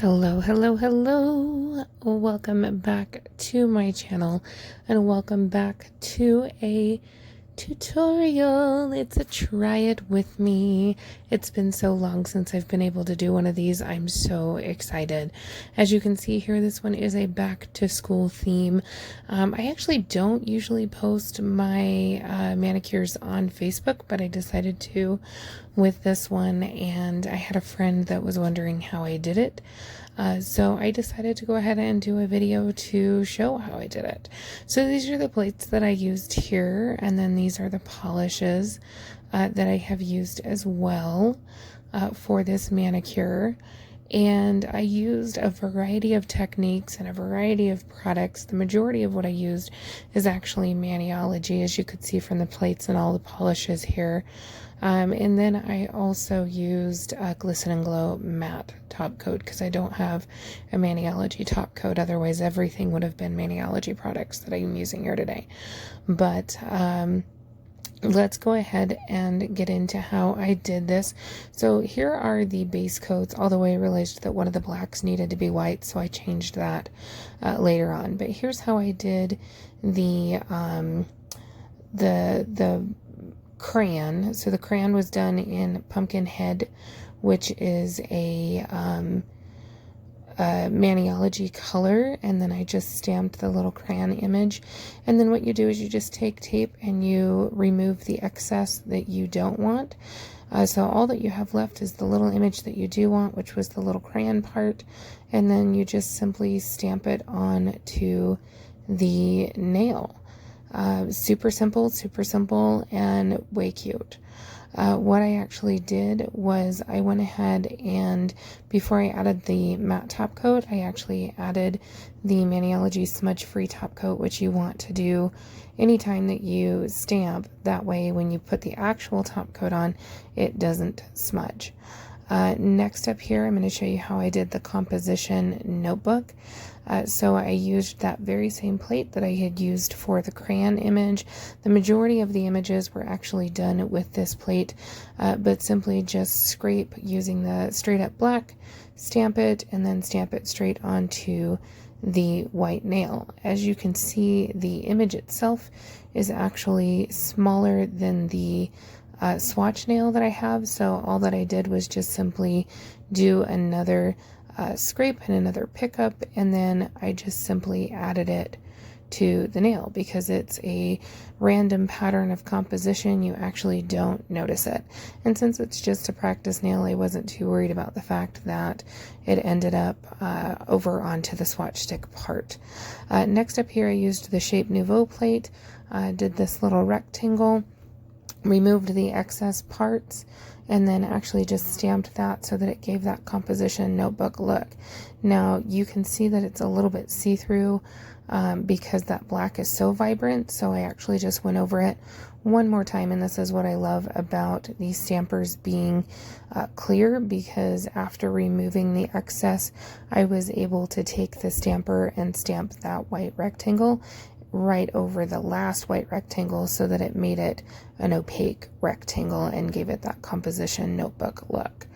Hello, hello, hello. Welcome back to my channel and welcome back to a tutorial. It's a try it with me. It's been so long since I've been able to do one of these. I'm so excited. As you can see here, this one is a back to school theme. I actually don't usually post my manicures on Facebook, but I decided to with this one, and I had a friend that was wondering how I did it. So I decided to go ahead and do a video to show how I did it. So these are the plates that I used here, and then these are the polishes that I have used as well for this manicure. And I used a variety of techniques and a variety of products. The majority of what I used is actually Maniology, as you could see from the plates and all the polishes here. And then I also used Glisten&Glow matte top coat because I don't have a Maniology top coat. Otherwise, everything would have been Maniology products that I'm using here today. But let's go ahead and get into how I did this. So here are the base coats. Although I realized that one of the blacks needed to be white, so I changed that later on. But here's how I did the crayon. So the crayon was done in Pumpkinhead, which is a Maniology color, and then I just stamped the little crayon image. And then what you do is you just take tape and you remove the excess that you don't want. So all that you have left is the little image that you do want, which was the little crayon part, and then you just simply stamp it on to the nail. Super simple, and way cute. What I actually did was I went ahead and before I added the matte top coat, I actually added the Maniology smudge free top coat, which you want to do anytime that you stamp. That way when you put the actual top coat on, it doesn't smudge. Next up here, I'm going to show you how I did the composition notebook. So I used that very same plate that I had used for the crayon image. The majority of the images were actually done with this plate, but simply just scrape using the straight up black, stamp it, and then stamp it straight onto the white nail. As you can see, the image itself is actually smaller than the swatch nail that I have, so all that I did was just simply do another scrape and another pickup, and then I just simply added it to the nail. Because it's a random pattern of composition, you actually don't notice it. And since it's just a practice nail, I wasn't too worried about the fact that it ended up over onto the swatch stick part. Next up here, I used the shape Nouveau plate, did this little rectangle, removed the excess parts, and then actually just stamped that so that it gave that composition notebook look. Now you can see that it's a little bit see-through because that black is so vibrant, so I actually just went over it one more time, and this is what I love about these stampers being clear, because after removing the excess, I was able to take the stamper and stamp that white rectangle right over the last white rectangle so that it made it an opaque rectangle and gave it that composition notebook look.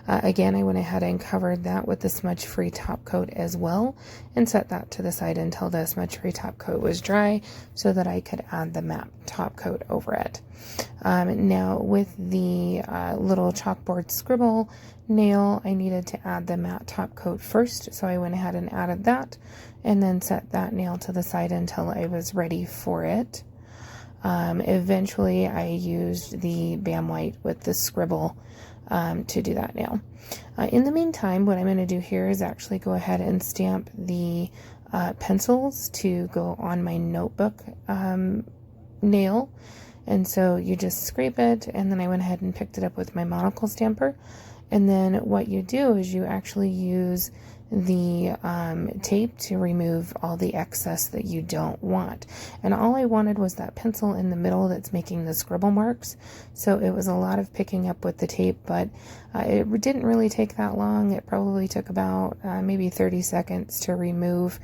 Again, I went ahead and covered that with the smudge free top coat as well and set that to the side until the smudge free top coat was dry so that I could add the matte top coat over it. Now with the little chalkboard scribble nail, I needed to add the matte top coat first, so I went ahead and added that and then set that nail to the side until I was ready for it. Eventually I used the Bam White with the scribble to do that nail. In the meantime, what I'm going to do here is actually go ahead and stamp the pencils to go on my notebook nail. And so you just scrape it, and then I went ahead and picked it up with my monocle stamper. And then what you do is you actually use the tape to remove all the excess that you don't want. And all I wanted was that pencil in the middle that's making the scribble marks. So it was a lot of picking up with the tape, but it didn't really take that long. It probably took about maybe 30 seconds to remove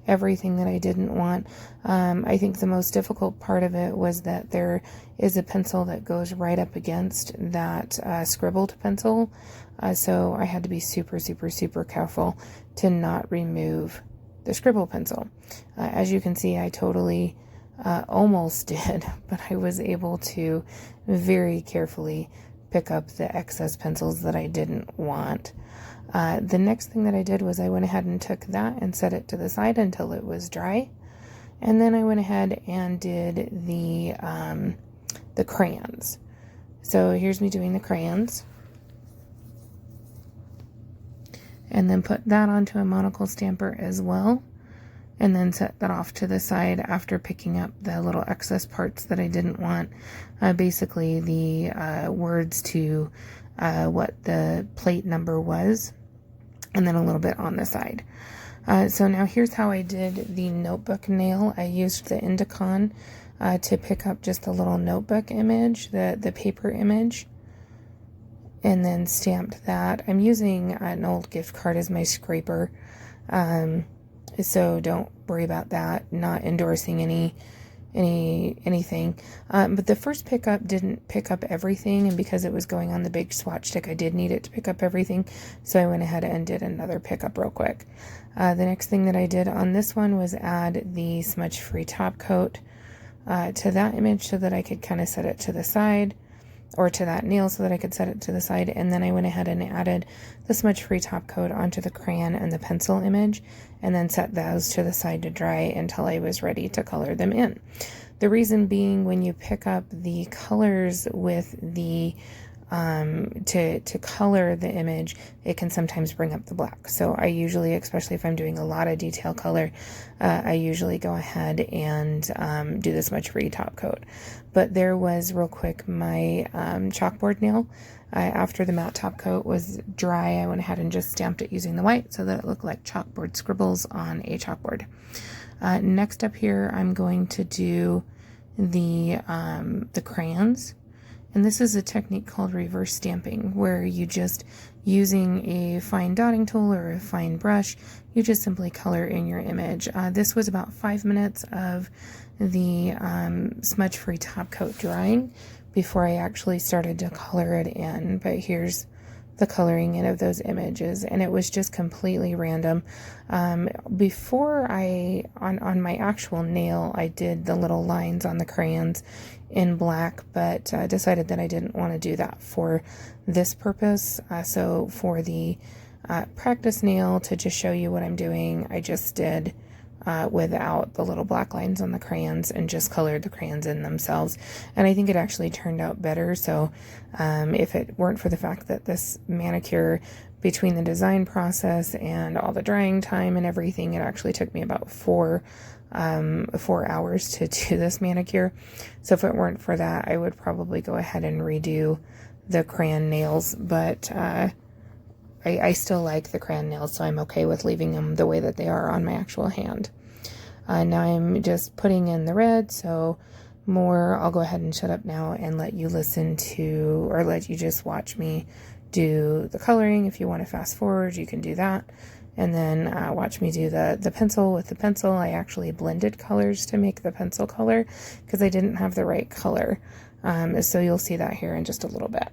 everything that I didn't want. I think the most difficult part of it was that there is a pencil that goes right up against that scribbled pencil So I had to be super, super, super careful to not remove the scribble pencil. As you can see, I totally almost did, but I was able to very carefully pick up the excess pencils that I didn't want. The next thing that I did was I went ahead and took that and set it to the side until it was dry. And then I went ahead and did the crayons. So here's me doing the crayons. And then put that onto a monocle stamper as well. And then set that off to the side after picking up the little excess parts that I didn't want. Basically the words to what the plate number was. And then a little bit on the side. So now here's how I did the notebook nail. I used the Indikon to pick up just a little notebook image, the paper image, and then stamped that. I'm using an old gift card as my scraper, so don't worry about that, not endorsing anything. But the first pickup didn't pick up everything, and because it was going on the big swatch stick, I did need it to pick up everything, so I went ahead and did another pickup real quick. The next thing that I did on this one was add the smudge free top coat to that image so that I could kind of set it to the side, or to that nail so that I could set it to the side. And then I went ahead and added the smudge free top coat onto the crayon and the pencil image, and then set those to the side to dry until I was ready to color them in. The reason being, when you pick up the colors with the to color the image, it can sometimes bring up the black. So I usually, especially if I'm doing a lot of detail color, I usually go ahead and do the smudge free top coat. But there was, real quick, my chalkboard nail. After the matte top coat was dry, I went ahead and just stamped it using the white so that it looked like chalkboard scribbles on a chalkboard. Next up here, I'm going to do the crayons. And this is a technique called reverse stamping, where you just, using a fine dotting tool or a fine brush, you just simply color in your image. This was about 5 minutes of the smudge free top coat drying before I actually started to color it in. But here's the coloring in of those images, and it was just completely random. Before on my actual nail, I did the little lines on the crayons in black, but decided that I didn't want to do that for this purpose. So for the practice nail, to just show you what I'm doing, I just did without the little black lines on the crayons and just colored the crayons in themselves. And I think it actually turned out better. So if it weren't for the fact that this manicure, between the design process and all the drying time and everything, it actually took me about 4 hours to do this manicure. So if it weren't for that, I would probably go ahead and redo the crayon nails. But I still like the crayon nails, so I'm okay with leaving them the way that they are on my actual hand. Now I'm just putting in the red, so I'll go ahead and shut up now and let you listen to, or let you just watch me do the coloring. If you want to fast forward, you can do that. And then watch me do the pencil. With the pencil, I actually blended colors to make the pencil color because I didn't have the right color. So you'll see that here in just a little bit.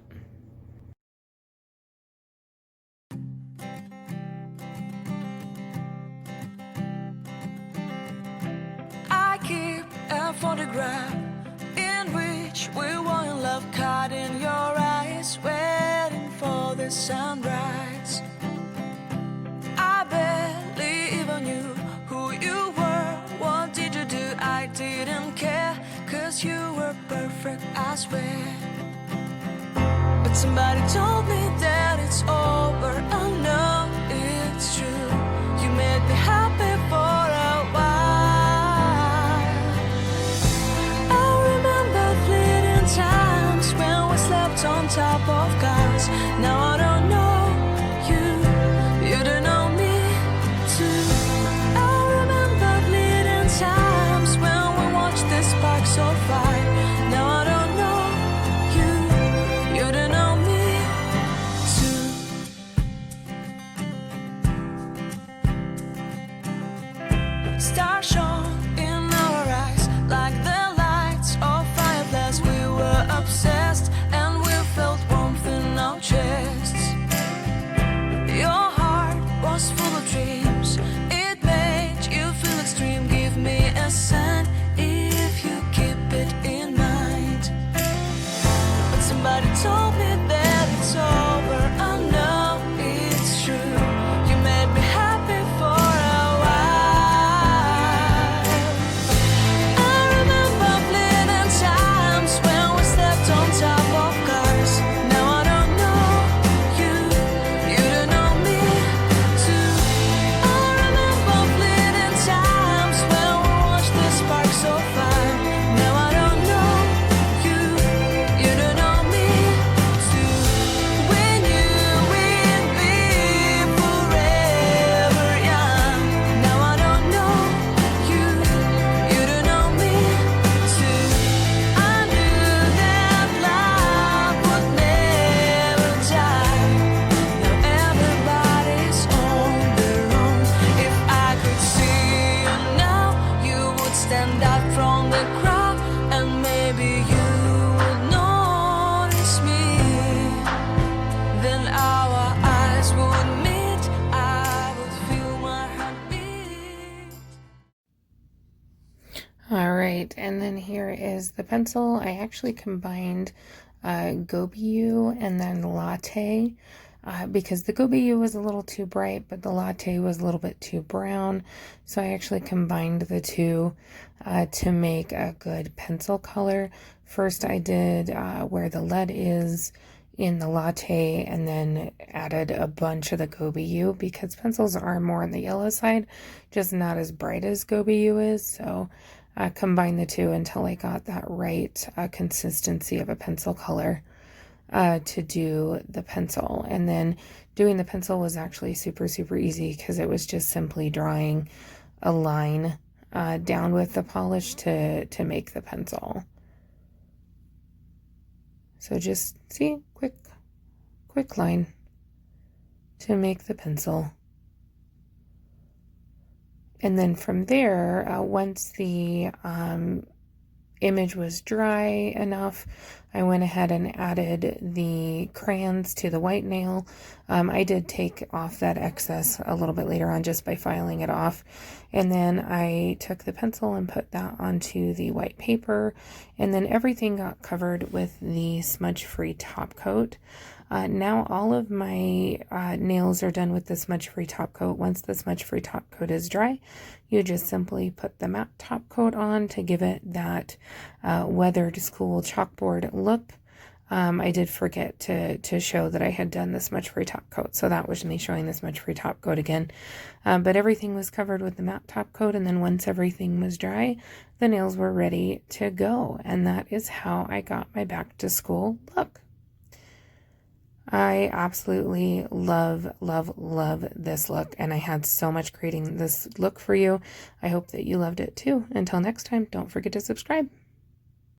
I keep a photograph in which we were in love, caught in your eyes, waiting for the sunrise. I barely even knew who you were. What did you do? I didn't care, 'cause you were perfect, I swear. But somebody told me that it's over. I know it's true. You made me happy for a while. I remember fleeting times when we slept on top of cars. Now I don't know you, you don't know me too. I remember fleeting times when we watched the sparks so fire. Now I don't know you, you don't know me too. Stars shone in our eyes like the lights of fireflies. We were obsessed and we felt warmth in our chests. right, and then here is the pencil. I actually combined Gobi You and then Latte because the Gobi You was a little too bright, but the Latte was a little bit too brown. So I actually combined the two to make a good pencil color. First I did where the lead is in the Latte, and then added a bunch of the Gobi You because pencils are more on the yellow side, just not as bright as Gobi You is. So I combined the two until I got that right consistency of a pencil color to do the pencil. And then doing the pencil was actually super easy because it was just simply drawing a line down with the polish to make the pencil. So just see, quick line to make the pencil. And then from there, once the image was dry enough, I went ahead and added the crayons to the white nail. I did take off that excess a little bit later on just by filing it off. And then I took the pencil and put that onto the white paper, and then everything got covered with the smudge-free top coat. Now all of my nails are done with the smudge-free top coat. Once the smudge-free top coat is dry, you just simply put the matte top coat on to give it that weathered school chalkboard look. I did forget to show that I had done the smudge-free top coat, so that was me showing the smudge-free top coat again. But everything was covered with the matte top coat, and then once everything was dry, the nails were ready to go, and that is how I got my back-to-school look. I absolutely love this look, and I had so much creating this look for you. I hope that you loved it too. Until next time, don't forget to subscribe.